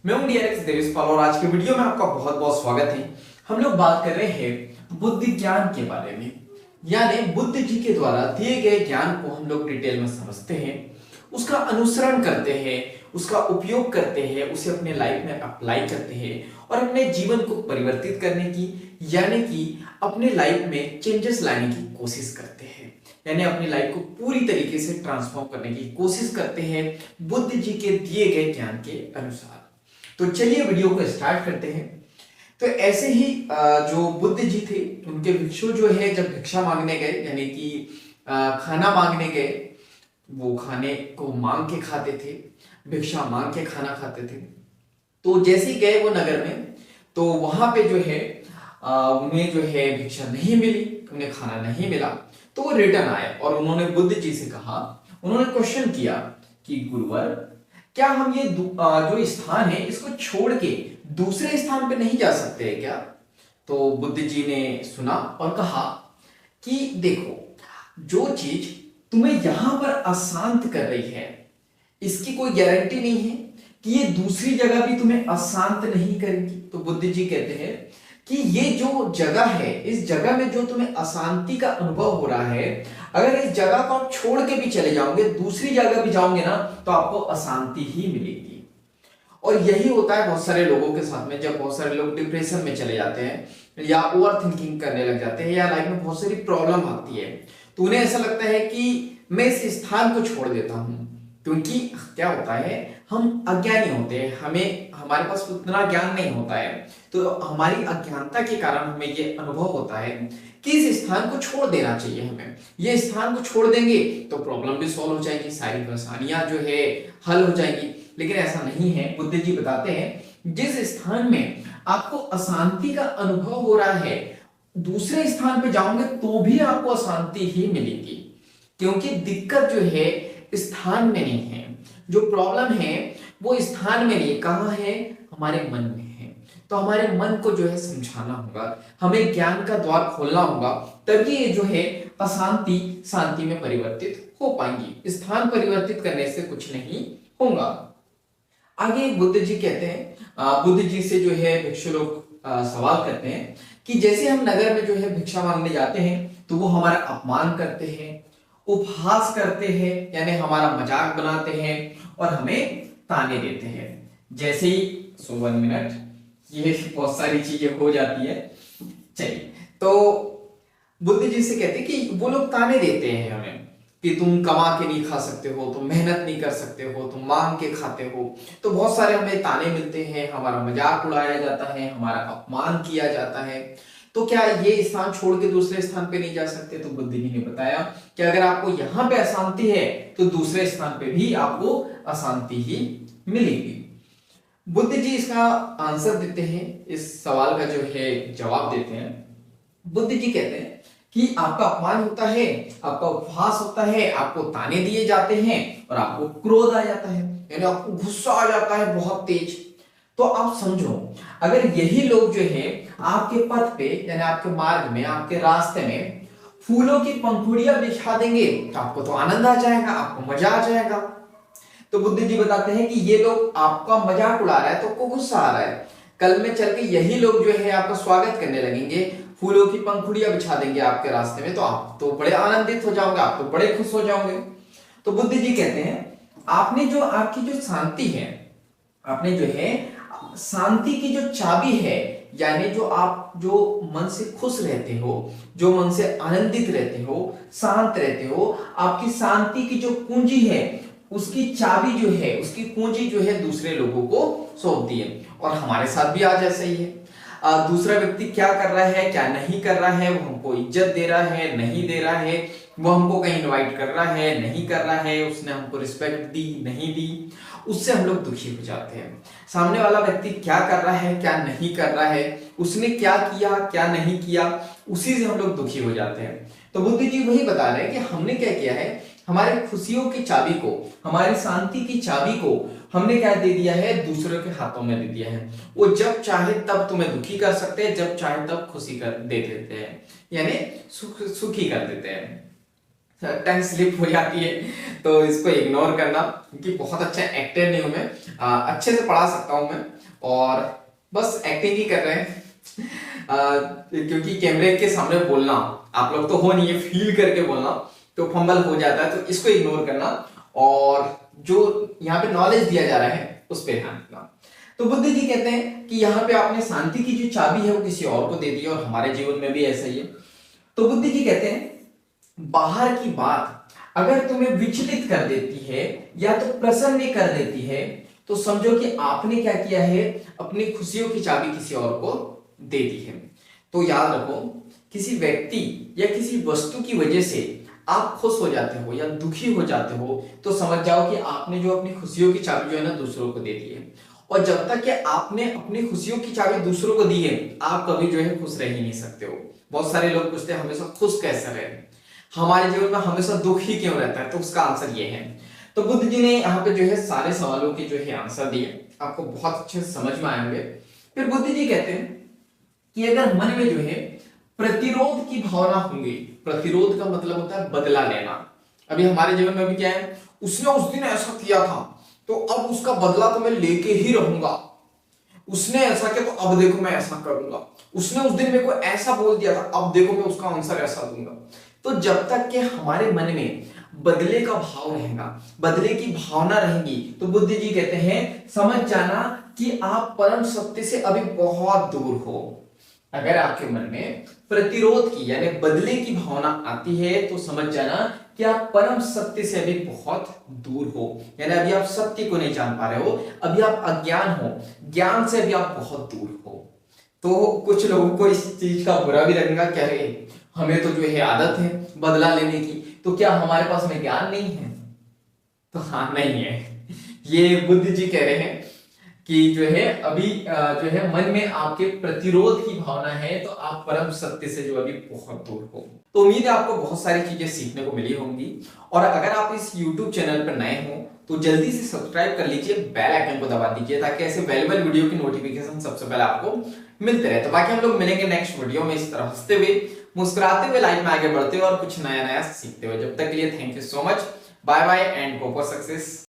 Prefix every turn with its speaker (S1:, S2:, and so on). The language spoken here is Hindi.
S1: मैं हूं डीआरएक्स देवेशपाल और आज के वीडियो में आपका बहुत बहुत स्वागत है। हम लोग बात कर रहे हैं बुद्धि ज्ञान के बारे में, यानी बुद्ध जी के द्वारा दिए गए ज्ञान को हम लोग डिटेल में समझते हैं, उसका अनुसरण करते हैं, उसका उपयोग करते हैं, उसे अपने लाइफ में अप्लाई करते हैं और अपने जीवन को परिवर्तित करने की यानी कि अपने लाइफ में चेंजेस लाने की कोशिश करते हैं, यानी अपनी लाइफ को पूरी तरीके से ट्रांसफॉर्म करने की कोशिश करते हैं बुद्ध जी के दिए गए ज्ञान के अनुसार। तो चलिए वीडियो को स्टार्ट करते हैं। तो ऐसे ही जो बुद्ध जी थे उनके भिक्षु जो है जब भिक्षा मांगने गए यानी कि खाना मांगने गए, वो खाने को मांग के खाते थे, भिक्षा मांग के खाना खाते थे। तो जैसे ही गए वो नगर में तो वहां पे जो है उन्हें जो है भिक्षा नहीं मिली, उन्हें खाना नहीं मिला। तो वो रिटर्न आए और उन्होंने बुद्ध जी से कहा, उन्होंने क्वेश्चन किया कि गुरुवर क्या हम ये जो स्थान है इसको छोड़ के दूसरे स्थान पे नहीं जा सकते हैं क्या? तो बुद्ध जी ने सुना और कहा कि देखो, जो चीज तुम्हें यहां पर अशांत कर रही है इसकी कोई गारंटी नहीं है कि ये दूसरी जगह भी तुम्हें अशांत नहीं करेगी। तो बुद्ध जी कहते हैं कि ये जो जगह है, इस जगह में जो तुम्हें अशांति का अनुभव हो रहा है, अगर इस जगह को आप छोड़ के भी चले जाओगे, दूसरी जगह भी जाओगे ना, तो आपको अशांति ही मिलेगी। और यही होता है बहुत सारे लोगों के साथ में, जब बहुत सारे लोग डिप्रेशन में चले जाते हैं या ओवर थिंकिंग करने लग जाते हैं या लाइफ में बहुत सारी प्रॉब्लम आती है, तो उन्हें ऐसा लगता है कि मैं इस स्थान को छोड़ देता हूं। क्योंकि क्या होता है, हम अज्ञानी होते हैं, हमें हमारे पास उतना ज्ञान नहीं होता है, तो हमारी अज्ञानता के कारण हमें ये अनुभव होता है कि इस स्थान को छोड़ देना चाहिए हमें। ये स्थान को छोड़ देंगे तो प्रॉब्लम भी सॉल्व हो जाएगी, सारी परेशानियां जो है हल हो जाएगी। लेकिन ऐसा नहीं है। बुद्ध जी बताते हैं जिस स्थान में आपको अशांति का अनुभव हो रहा है, दूसरे स्थान पे जाओगे तो भी आपको अशांति ही मिलेगी। क्योंकि दिक्कत जो है स्थान में नहीं है, जो प्रॉब्लम है वो स्थान में नहीं, कहां है? हमारे मन में है। तो हमारे मन को जो है समझाना होगा, हमें ज्ञान का द्वार खोलना होगा, तभी ये जो है अशांति शांति में परिवर्तित हो पाएंगी। स्थान परिवर्तित करने से कुछ नहीं होगा। आगे बुद्ध जी कहते हैं, बुद्ध जी से जो है भिक्षु लोग सवाल करते हैं कि जैसे हम नगर में जो है भिक्षा मांगने जाते हैं तो वो हमारा अपमान करते हैं, उपहास करते हैं, यानी हमारा मजाक बनाते हैं और हमें ताने देते हैं। जैसे ही 1 मिनट, ये बहुत सारी चीजें हो जाती है। चलिए, तो बुद्ध जी से कहते हैं कि वो लोग ताने देते हैं हमें कि तुम कमा के नहीं खा सकते हो, तुम मेहनत नहीं कर सकते हो, तुम मांग के खाते हो। तो बहुत सारे हमें ताने मिलते हैं, हमारा मजाक उड़ाया जाता है, हमारा अपमान किया जाता है। तो क्या ये स्थान छोड़ के दूसरे स्थान पे नहीं जा सकते? तो बुद्ध जी ने बताया कि अगर आपको यहां पे अशांति है तो दूसरे स्थान पे भी आपको अशांति ही मिलेगी। बुद्ध जी इसका आंसर देते हैं, इस सवाल का जो है जवाब देते हैं। बुद्ध जी कहते हैं कि आपका अपमान होता है, आपका उपहास होता है, आपको ताने दिए जाते हैं और आपको क्रोध आ जाता है, यानी आपको गुस्सा आ जाता है बहुत तेज। तो आप समझो, अगर यही लोग जो है आपके पथ पे यानी आपके मार्ग में, आपके रास्ते में फूलों की पंखुड़ियां बिछा देंगे तो आपको तो आनंद आ जाएगा, आपको मजा आ जाएगा। तो बुद्ध जी बताते हैं कि ये लोग आपका मजाक उड़ा रहा है तो आपको गुस्सा आ रहा है, कल में चल के यही लोग जो है आपका स्वागत करने लगेंगे, फूलों की पंखुड़ियां बिछा देंगे आपके रास्ते में, तो आप तो बड़े आनंदित हो जाओगे, आप तो बड़े खुश हो जाओगे। तो बुद्ध जी कहते हैं आपने जो आपकी जो शांति है, आपने जो है शांति की जो चाबी है, यानी जो आप जो मन से खुश रहते हो, जो मन से आनंदित रहते हो, शांत रहते हो, आपकी शांति की जो कुंजी है, उसकी चाबी जो है, उसकी कुंजी जो है दूसरे लोगों को सौंप दी है। और हमारे साथ भी आज ऐसा ही है। दूसरा व्यक्ति क्या कर रहा है, क्या नहीं कर रहा है, वो हमको इज्जत दे रहा है, नहीं दे रहा है, वो हमको कहीं इनवाइट कर रहा है, नहीं कर रहा है, उसने हमको रिस्पेक्ट दी, नहीं दी, उससे हम लोग दुखी हो जाते हैं। सामने वाला व्यक्ति क्या कर रहा है, क्या नहीं कर रहा है, उसने क्या किया, क्या नहीं किया, उसी से हम लोग दुखी हो जाते हैं। तो बुद्ध जी वही बता रहे हैं कि हमने क्या किया है, हमारी खुशियों की चाबी को, हमारी शांति की चाबी को हमने क्या दे दिया है, दूसरों के हाथों में दे दिया है। वो जब चाहे तब तुम्हें दुखी कर सकते हैं, जब चाहे तब खुशी कर दे देते हैं, यानी सुखी कर देते हैं। टंग स्लिप हो जाती है तो इसको इग्नोर करना, क्योंकि बहुत अच्छा एक्टर नहीं हूं मैं, अच्छे से पढ़ा सकता हूं मैं, और बस एक्टिंग ही कर रहे हैं। क्योंकि कैमरे के सामने बोलना, आप लोग तो हो नहीं, है फील करके बोलना, तो फंबल हो जाता है, तो इसको इग्नोर करना और जो यहाँ पे नॉलेज दिया जा रहा है उस पर ध्यान देना। तो बुद्ध जी कहते हैं कि यहाँ पे आपने शांति की जो चाबी है वो किसी और को दे दी है, और हमारे जीवन में भी ऐसा ही है। तो बुद्ध जी कहते हैं बाहर की बात अगर तुम्हें विचलित कर देती है या तो प्रसन्न कर देती है, तो समझो कि आपने क्या किया है, अपनी खुशियों की चाबी किसी और को दे दी है। तो याद रखो, किसी व्यक्ति या किसी वस्तु की वजह से आप खुश हो जाते हो या दुखी हो जाते हो, तो समझ जाओ कि आपने जो अपनी खुशियों की चाबी जो है ना दूसरों को दे दी है। और जब तक कि आपने अपनी खुशियों की चाबी दूसरों को दी है, आप कभी जो है खुश रह ही नहीं सकते हो। बहुत सारे लोग पूछते हैं हमेशा खुश कैसे रहे, हमारे जीवन में हमेशा दुख ही क्यों रहता है, तो उसका आंसर ये है। तो बुद्ध जी ने यहाँ पे जो है सारे सवालों के जो है आंसर दिए, आपको बहुत अच्छे से समझ में आएंगे। फिर बुद्ध जी कहते हैं कि अगर मन में जो है प्रतिरोध की भावना होंगी, प्रतिरोध का मतलब होता है बदला लेना। अभी हमारे जीवन में भी क्या है, उसने उस दिन ऐसा किया था तो अब उसका बदला तो मैं लेके ही रहूंगा, उसने ऐसा किया तो अब देखो मैं ऐसा करूंगा, उसने उस दिन मेरे को ऐसा बोल दिया था, अब देखो मैं उसका आंसर ऐसा दूंगा। तो जब तक कि हमारे मन में बदले का भाव रहेगा, बदले की भावना रहेगी, तो बुद्ध जी कहते हैं समझ जाना कि आप परम सत्य से अभी बहुत दूर हो। अगर आपके मन में प्रतिरोध की यानी बदले की भावना आती है, तो समझ जाना कि आप परम सत्य से अभी बहुत दूर हो, यानी अभी आप सत्य को नहीं जान पा रहे हो, अभी आप अज्ञान हो, ज्ञान से अभी आप बहुत दूर हो। तो कुछ लोगों को इस चीज का बुरा भी लगेगा, कह रहे हमें तो जो है आदत है बदला लेने की, तो क्या हमारे पास में ज्ञान नहीं है? तो हाँ, नहीं है। ये बुद्ध जी कह रहे हैं कि जो है अभी जो है मन में आपके प्रतिरोध की भावना है, तो आप परम सत्य से जो अभी बहुत दूर हो। तो उम्मीद है आपको बहुत सारी चीजें सीखने को मिली होंगी, और अगर आप इस YouTube चैनल पर नए हो तो जल्दी से सब्सक्राइब कर लीजिए, बेल आइकन को दबा दीजिए, ताकि ऐसे वैल्यूएबल वीडियो की नोटिफिकेशन सबसे पहले आपको मिलते रहे। तो बाकी हम लोग मिलेंगे नेक्स्ट वीडियो में, इस तरह हंसते हुए मुस्कुराते हुए लाइफ में आगे बढ़ते हुए और कुछ नया नया सीखते हुए। जब तक के लिए thank you so much, bye bye and go for success.